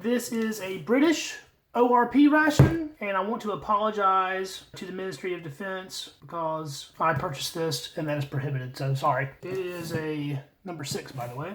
This is a British ORP ration, and I want to apologize to the Ministry of Defense because I purchased this and that is prohibited, so sorry. It is a number 6, by the way.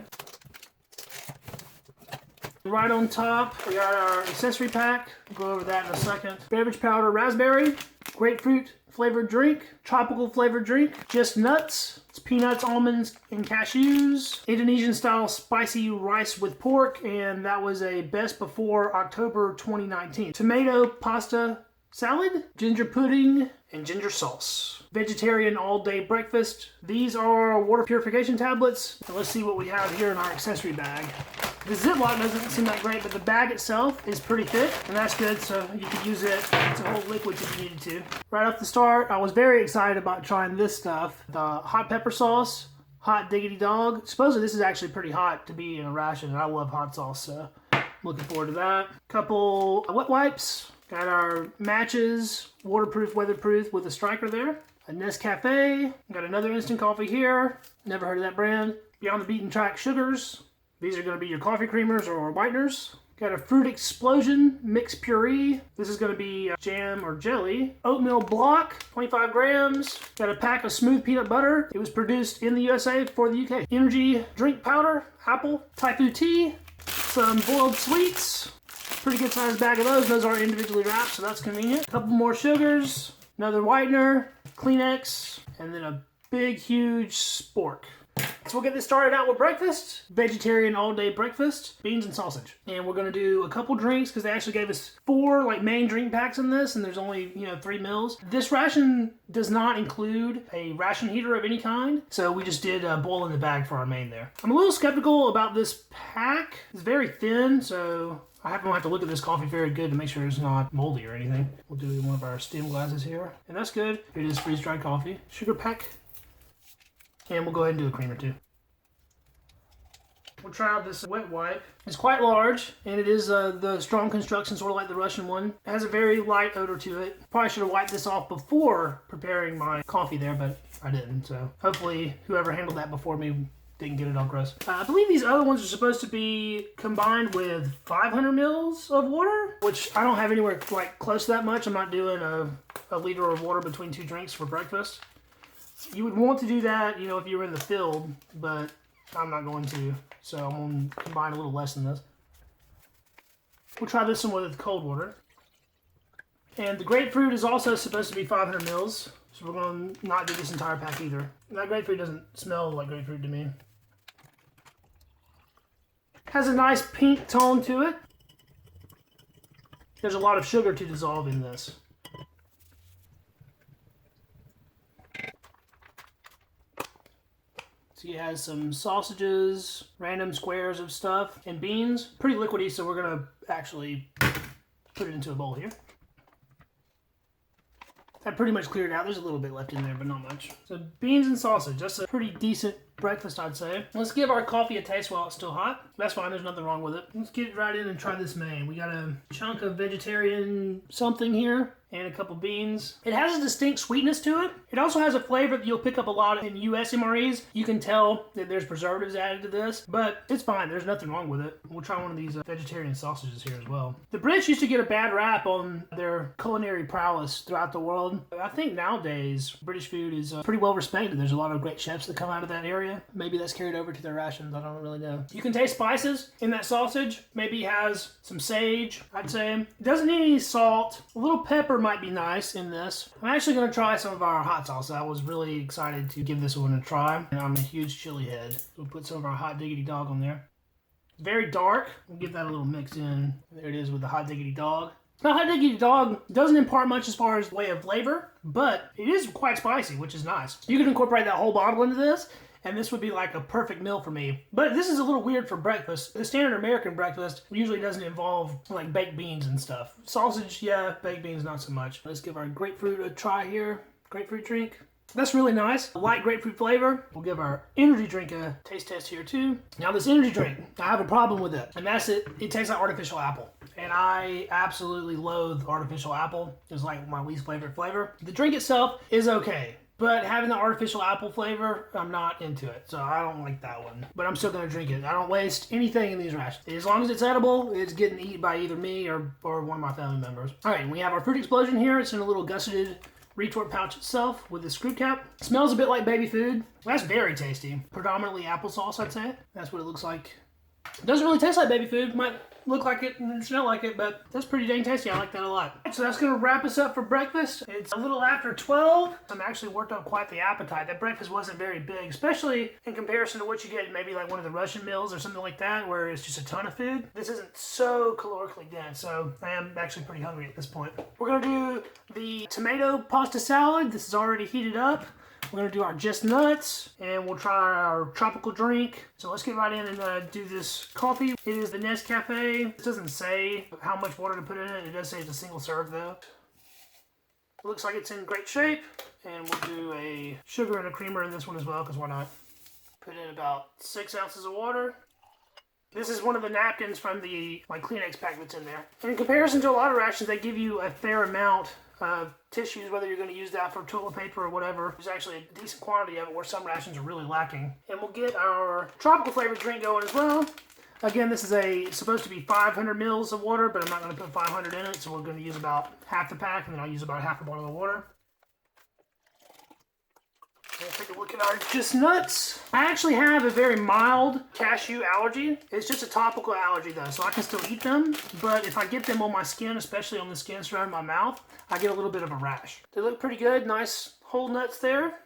Right on top, we got our accessory pack. We'll go over that in a second. Beverage powder, raspberry, grapefruit flavored drink, tropical flavored drink, just nuts. It's peanuts, almonds, and cashews. Indonesian style spicy rice with pork, and that was a best before October 2019. Tomato pasta salad, ginger pudding, and ginger sauce. Vegetarian all-day breakfast. These are water purification tablets. And let's see what we have here in our accessory bag. The Ziploc doesn't seem that great, but the bag itself is pretty thick, and that's good, so you could use it to hold liquids if you needed to. Right off the start, I was very excited about trying this stuff. The hot pepper sauce, hot diggity dog. Supposedly this is actually pretty hot to be in a ration, and I love hot sauce, so looking forward to that. Couple wet wipes. Got our matches, waterproof, weatherproof with a striker there. A Nescafe. Got another instant coffee here. Never heard of that brand. Beyond the Beaten Track sugars. These are going to be your coffee creamers or whiteners. Got a Fruit Explosion mixed puree. This is going to be jam or jelly. Oatmeal block, 25 grams. Got a pack of smooth peanut butter. It was produced in the USA for the UK. Energy drink powder, apple. Taifu tea. Some boiled sweets. Pretty good sized bag of those. Those are individually wrapped, so that's convenient. A couple more sugars. Another whitener. Kleenex. And then a big, huge spork. So we'll get this started out with breakfast. Vegetarian all-day breakfast, beans and sausage. And we're going to do a couple drinks because they actually gave us 4 main drink packs in this, and there's only 3 meals. This ration does not include a ration heater of any kind, so we just did boil in the bag for our main there. I'm a little skeptical about this pack. It's very thin, so I have to look at this coffee very good to make sure it's not moldy or anything. We'll do one of our stem glasses here, and that's good. It is freeze-dried coffee. Sugar pack. And we'll go ahead and do a creamer too. We'll try out this wet wipe. It's quite large, and it is the strong construction, sort of like the Russian one. It has a very light odor to it. Probably should have wiped this off before preparing my coffee there, but I didn't. So hopefully whoever handled that before me didn't get it all gross. I believe these other ones are supposed to be combined with 500 mils of water, which I don't have anywhere close to that much. I'm not doing a liter of water between 2 drinks for breakfast. You would want to do that, if you were in the field, but I'm not going to, so I'm going to combine a little less than this. We'll try this one with cold water. And the grapefruit is also supposed to be 500 mils, so we're going to not do this entire pack either. That grapefruit doesn't smell like grapefruit to me. Has a nice pink tone to it. There's a lot of sugar to dissolve in this. He has some sausages, random squares of stuff, and beans. Pretty liquidy, so we're going to actually put it into a bowl here. That pretty much cleared out. There's a little bit left in there, but not much. So beans and sausage. That's a pretty decent breakfast, I'd say. Let's give our coffee a taste while it's still hot. That's fine. There's nothing wrong with it. Let's get right in and try this main. We got a chunk of vegetarian something here and a couple beans. It has a distinct sweetness to it. It also has a flavor that you'll pick up a lot in US MREs. You can tell that there's preservatives added to this, but it's fine. There's nothing wrong with it. We'll try one of these vegetarian sausages here as well. The Brits used to get a bad rap on their culinary prowess throughout the world. I think nowadays British food is pretty well respected. There's a lot of great chefs that come out of that area. Maybe that's carried over to their rations. I don't really know. You can taste spices in that sausage. Maybe it has some sage, I'd say. It doesn't need any salt. A little pepper might be nice in this. I'm actually going to try some of our hot sauce. I was really excited to give this one a try, and I'm a huge chili head. We'll put some of our hot diggity dog on there. It's very dark. We'll give that a little mix in. There it is with the hot diggity dog. Now, hot diggity dog doesn't impart much as far as way of flavor, but it is quite spicy, which is nice. You can incorporate that whole bottle into this, and this would be like a perfect meal for me. But this is a little weird for breakfast. The standard American breakfast usually doesn't involve baked beans and stuff. Sausage, yeah, baked beans, not so much. Let's give our grapefruit a try here. Grapefruit drink. That's really nice. Light grapefruit flavor. We'll give our energy drink a taste test here too. Now this energy drink, I have a problem with it. And that's it. It tastes like artificial apple. And I absolutely loathe artificial apple. It's like my least favorite flavor. The drink itself is okay. But having the artificial apple flavor, I'm not into it. So I don't like that one. But I'm still going to drink it. I don't waste anything in these rations. As long as it's edible, it's getting eaten by either me or one of my family members. All right, we have our fruit explosion here. It's in a little gusseted retort pouch itself with the screw cap. It smells a bit like baby food. That's very tasty. Predominantly applesauce, I'd say. That's what it looks like. It doesn't really taste like baby food. Might look like it and smell like it, but that's pretty dang tasty. I like that a lot. So that's going to wrap us up for breakfast. It's a little after 12. I'm actually worked up quite the appetite. That breakfast wasn't very big, especially in comparison to what you get maybe like one of the Russian meals or something like that, where it's just a ton of food. This isn't so calorically dense, so I am actually pretty hungry at this point. We're going to do the tomato pasta salad. This is already heated up. We're going to do our just nuts, and we'll try our tropical drink. So let's get right in and do this coffee. It is the Nescafe. It doesn't say how much water to put in it. It does say it's a single serve, though. It looks like it's in great shape, and we'll do a sugar and a creamer in this one as well, because why not? Put in about 6 ounces of water. This is one of the napkins from the Kleenex pack that's in there. And in comparison to a lot of rations, they give you a fair amount of tissues, whether you're going to use that for toilet paper or whatever. There's actually a decent quantity of it where some rations are really lacking. And we'll get our tropical flavored drink going as well. Again, this is supposed to be 500 mils of water, but I'm not going to put 500 in it, so we're going to use about half the pack, and then I'll use about half a bottle of water. Let's take a look at our just nuts. I actually have a very mild cashew allergy. It's just a topical allergy though, so I can still eat them. But if I get them on my skin, especially on the skin surrounding my mouth, I get a little bit of a rash. They look pretty good. Nice whole nuts there.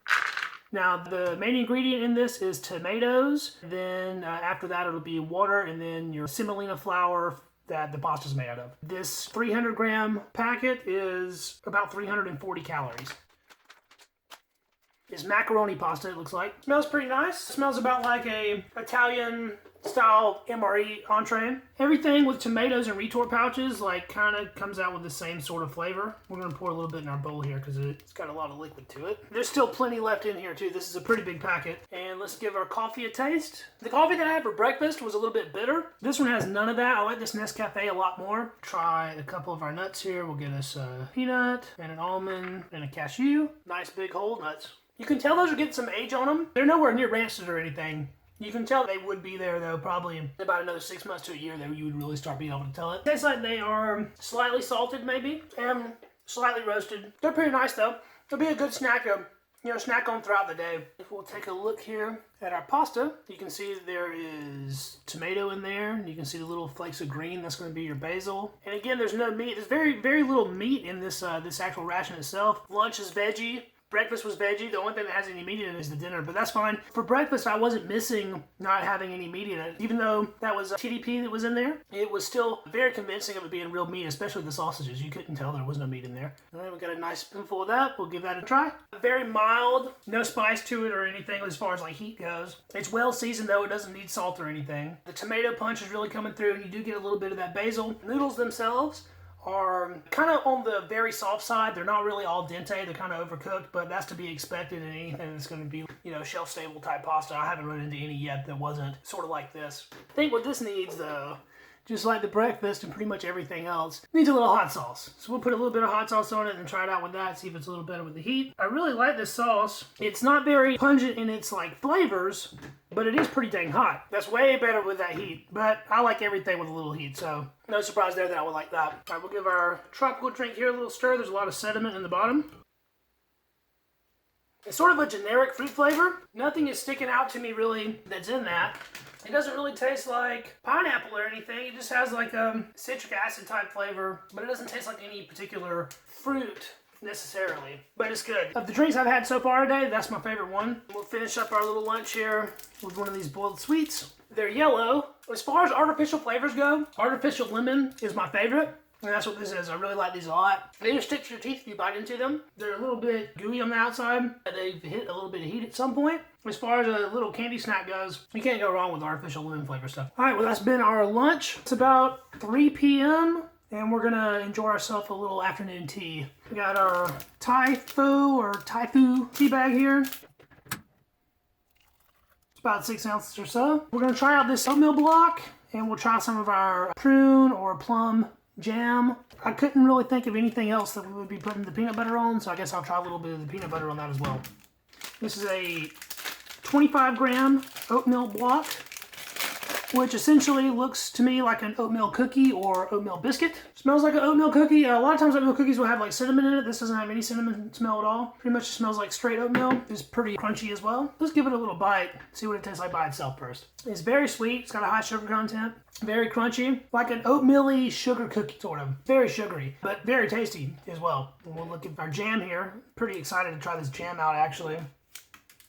Now the main ingredient in this is tomatoes. Then after that it'll be water, and then your semolina flour that the pasta's made out of. This 300 gram packet is about 340 calories. Is macaroni pasta, it looks like. Smells pretty nice. Smells about like a Italian style MRE entree. Everything with tomatoes and retort pouches kind of comes out with the same sort of flavor. We're going to pour a little bit in our bowl here because it's got a lot of liquid to it. There's still plenty left in here too. This is a pretty big packet. And let's give our coffee a taste. The coffee that I had for breakfast was a little bit bitter. This one has none of that. I like this Nescafe a lot more. Try a couple of our nuts here. We'll get us a peanut and an almond and a cashew. Nice big whole nuts. You can tell those are getting some age on them. They're nowhere near rancid or anything. You can tell they would be there though, probably in about another 6 months to a year that you would really start being able to tell it. Tastes like they are slightly salted maybe, and slightly roasted. They're pretty nice though. They'll be a good snack snack on throughout the day. If we'll take a look here at our pasta, you can see there is tomato in there. You can see the little flakes of green. That's going to be your basil. And again, there's no meat. There's very, very little meat in this this actual ration itself. Lunch is veggie. Breakfast was veggie. The only thing that has any meat in it is the dinner, but that's fine. For breakfast, I wasn't missing not having any meat in it. Even though that was TDP that was in there, it was still very convincing of it being real meat, especially the sausages. You couldn't tell there was no meat in there. All right, we got a nice spoonful of that. We'll give that a try. Very mild, no spice to it or anything as far as heat goes. It's well seasoned though. It doesn't need salt or anything. The tomato punch is really coming through, and you do get a little bit of that basil. Noodles themselves are kind of on the very soft side. They're not really al dente. They're kind of overcooked, but that's to be expected in anything that's going to be, shelf-stable type pasta. I haven't run into any yet that wasn't sort of like this. I think what this needs, though, just like the breakfast and pretty much everything else, needs a little hot sauce. So we'll put a little bit of hot sauce on it and try it out with that, see if it's a little better with the heat. I really like this sauce. It's not very pungent in its flavors, but it is pretty dang hot. That's way better with that heat, but I like everything with a little heat, so no surprise there that I would like that. All right, we'll give our tropical drink here a little stir. There's a lot of sediment in the bottom. It's sort of a generic fruit flavor. Nothing is sticking out to me really that's in that. It doesn't really taste like pineapple or anything. It just has a citric acid type flavor, but it doesn't taste like any particular fruit necessarily, but it's good. Of the drinks I've had so far today, that's my favorite one. We'll finish up our little lunch here with one of these boiled sweets. They're yellow. As far as artificial flavors go, artificial lemon is my favorite. And that's what this is. I really like these a lot. They just stick to your teeth if you bite into them. They're a little bit gooey on the outside. They've hit a little bit of heat at some point. As far as a little candy snack goes, you can't go wrong with artificial lemon flavor stuff. All right, well, that's been our lunch. It's about 3 p.m. and we're gonna enjoy ourselves a little afternoon tea. We got our Thai-fu tea bag here. It's about 6 ounces or so. We're gonna try out this oatmeal block, and we'll try some of our prune or plum jam. I couldn't really think of anything else that we would be putting the peanut butter on, so I guess I'll try a little bit of the peanut butter on that as well. This is a 25-gram oatmeal block, which essentially looks to me like an oatmeal cookie or oatmeal biscuit. Smells like an oatmeal cookie. A lot of times oatmeal cookies will have like cinnamon in it. This doesn't have any cinnamon smell at all. Pretty much smells like straight oatmeal. It's pretty crunchy as well. Let's give it a little bite, see what it tastes like by itself first. It's very sweet. It's got a high sugar content. Very crunchy, like an oatmeal-y sugar cookie sort of. Very sugary, but very tasty as well. And we'll look at our jam here. Pretty excited to try this jam out actually.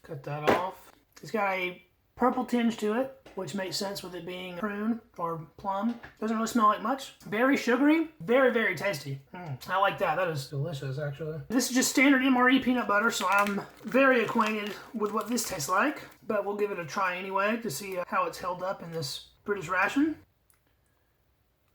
Cut that off. It's got a purple tinge to it, which makes sense with it being prune or plum. Doesn't really smell like much. Very sugary, very, very tasty. I like that. That is delicious, actually. This is just standard MRE peanut butter, so I'm very acquainted with what this tastes like. But we'll give it a try anyway to see how it's held up in this British ration.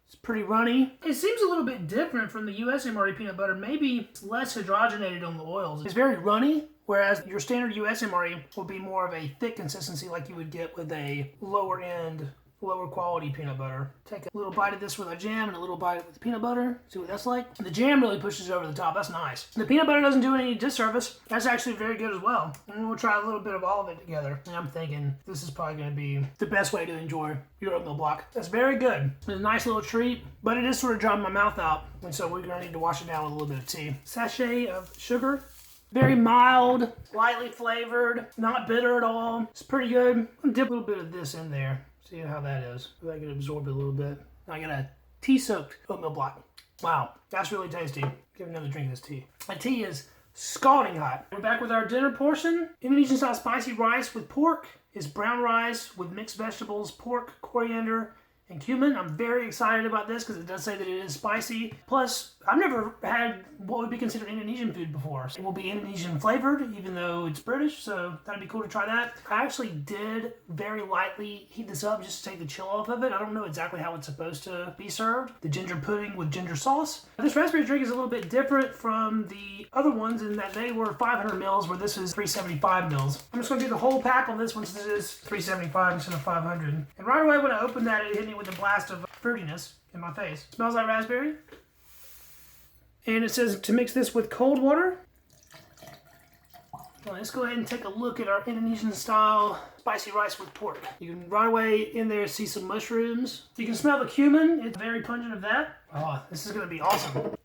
It's pretty runny. It seems a little bit different from the US MRE peanut butter. Maybe it's less hydrogenated on the oils. It's very runny, whereas your standard US MRE will be more of a thick consistency like you would get with a lower end, lower quality peanut butter. Take a little bite of this with our jam and a little bite with the peanut butter. See what that's like. The jam really pushes it over the top. That's nice. The peanut butter doesn't do any disservice. That's actually very good as well. And we'll try a little bit of all of it together. And I'm thinking this is probably going to be the best way to enjoy your oatmeal block. That's very good. It's a nice little treat, but it is sort of drying my mouth out. And so we're going to need to wash it down with a little bit of tea. Sachet of sugar. Very mild, lightly flavored, not bitter at all. It's pretty good. I'll dip a little bit of this in there. See how that is. If I can absorb it a little bit. I got a tea-soaked oatmeal block. Wow, that's really tasty. Give another drink of this tea. The tea is scalding hot. We're back with our dinner portion. Indonesian style spicy rice with pork is brown rice with mixed vegetables, pork, coriander, and cumin. I'm very excited about this because it does say that it is spicy. Plus, I've never had what would be considered Indonesian food before. It will be Indonesian flavored, even though it's British, so that'd be cool to try that. I actually did very lightly heat this up just to take the chill off of it. I don't know exactly how it's supposed to be served. The ginger pudding with ginger sauce. This raspberry drink is a little bit different from the other ones in that they were 500 mils, where this is 375 mils. I'm just going to do the whole pack on this one since it is 375 instead of 500. And right away when I opened that, it hit me with a blast of fruitiness in my face. Smells like raspberry. And it says to mix this with cold water. Well, let's go ahead and take a look at our Indonesian style spicy rice with pork. You can right away in there see some mushrooms. You can smell the cumin. It's very pungent of that. Oh, this is going to be awesome.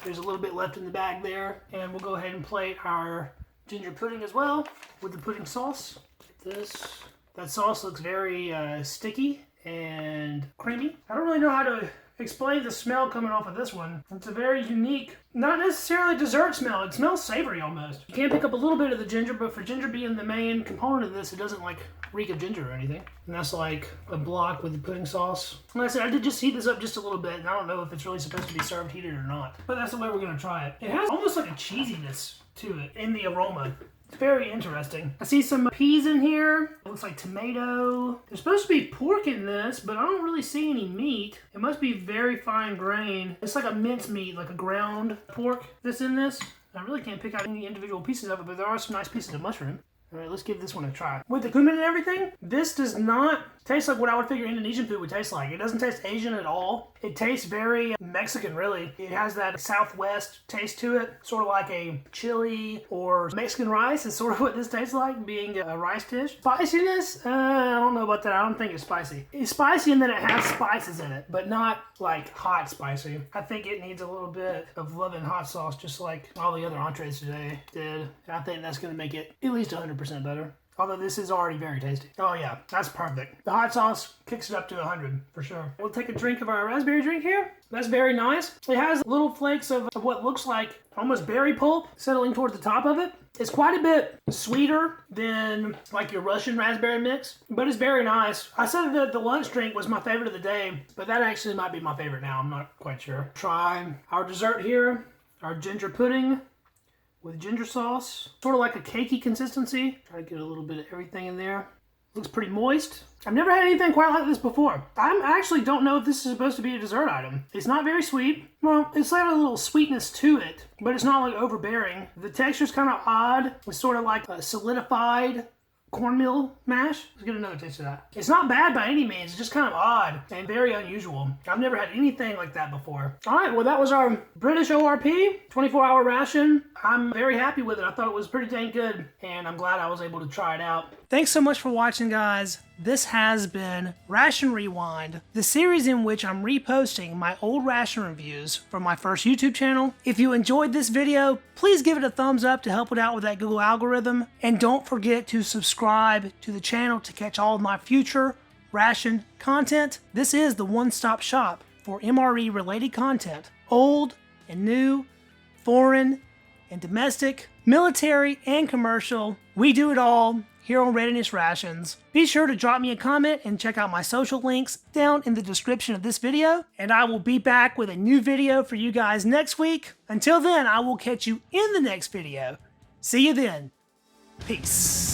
There's a little bit left in the bag there. And we'll go ahead and plate our ginger pudding as well with the pudding sauce. Like this. That sauce looks very sticky and creamy. I don't really know how to explain the smell coming off of this one. It's a very unique, not necessarily dessert smell. It smells savory almost. You can pick up a little bit of the ginger, but for ginger being the main component of this, it doesn't like reek of ginger or anything. And that's like a block with the pudding sauce. Like I said, I did just heat this up just a little bit, and I don't know if it's really supposed to be served heated or not. But that's the way we're gonna try it. It has almost like a cheesiness to it in the aroma. It's very interesting. I see some peas in here. It looks like tomato. There's supposed to be pork in this, but I don't really see any meat. It must be very fine grain. It's like a minced meat, like a ground pork that's in this. I really can't pick out any individual pieces of it, but there are some nice pieces of mushroom. All right, let's give this one a try. With the cumin and everything, this does not taste like what I would figure Indonesian food would taste like. It doesn't taste Asian at all. It tastes very Mexican, really. It has that Southwest taste to it, sort of like a chili or Mexican rice is sort of what this tastes like, being a rice dish. Spiciness, I don't know about that. I don't think it's spicy. It's spicy in that it has spices in it, but not like hot spicy. I think it needs a little bit of love and hot sauce, just like all the other entrees today did. And I think that's going to make it at least 100% better. Although this is already very tasty. Oh yeah, that's perfect. The hot sauce kicks it up to 100 for sure. We'll take a drink of our raspberry drink here. That's very nice. It has little flakes of what looks like almost berry pulp settling towards the top of it. It's quite a bit sweeter than like your Russian raspberry mix, but it's very nice. I said that the lunch drink was my favorite of the day, but that actually might be my favorite now. I'm not quite sure. Try our dessert here, our ginger pudding with ginger sauce. Sort of like a cakey consistency. Try to get a little bit of everything in there. Looks pretty moist. I've never had anything quite like this before. I actually don't know if this is supposed to be a dessert item. It's not very sweet. Well, it's got a little sweetness to it, but it's not like overbearing. The texture's kind of odd. It's sort of like a solidified cornmeal mash. Let's get another taste of that. It's not bad by any means. It's just kind of odd and very unusual. I've never had anything like that before. All right, well, that was our British ORP 24-hour ration. I'm very happy with it. I thought it was pretty dang good, and I'm glad I was able to try it out. Thanks so much for watching, guys. This has been Ration Rewind, the series in which I'm reposting my old ration reviews from my first YouTube channel. If you enjoyed this video, please give it a thumbs up to help it out with that Google algorithm. And don't forget to subscribe to the channel to catch all of my future ration content. This is the one-stop shop for MRE related content. Old and new, foreign and domestic, military and commercial. We do it all here on Readiness Rations. Be sure to drop me a comment and check out my social links down in the description of this video. And I will be back with a new video for you guys next week. Until then, I will catch you in the next video. See you then. Peace.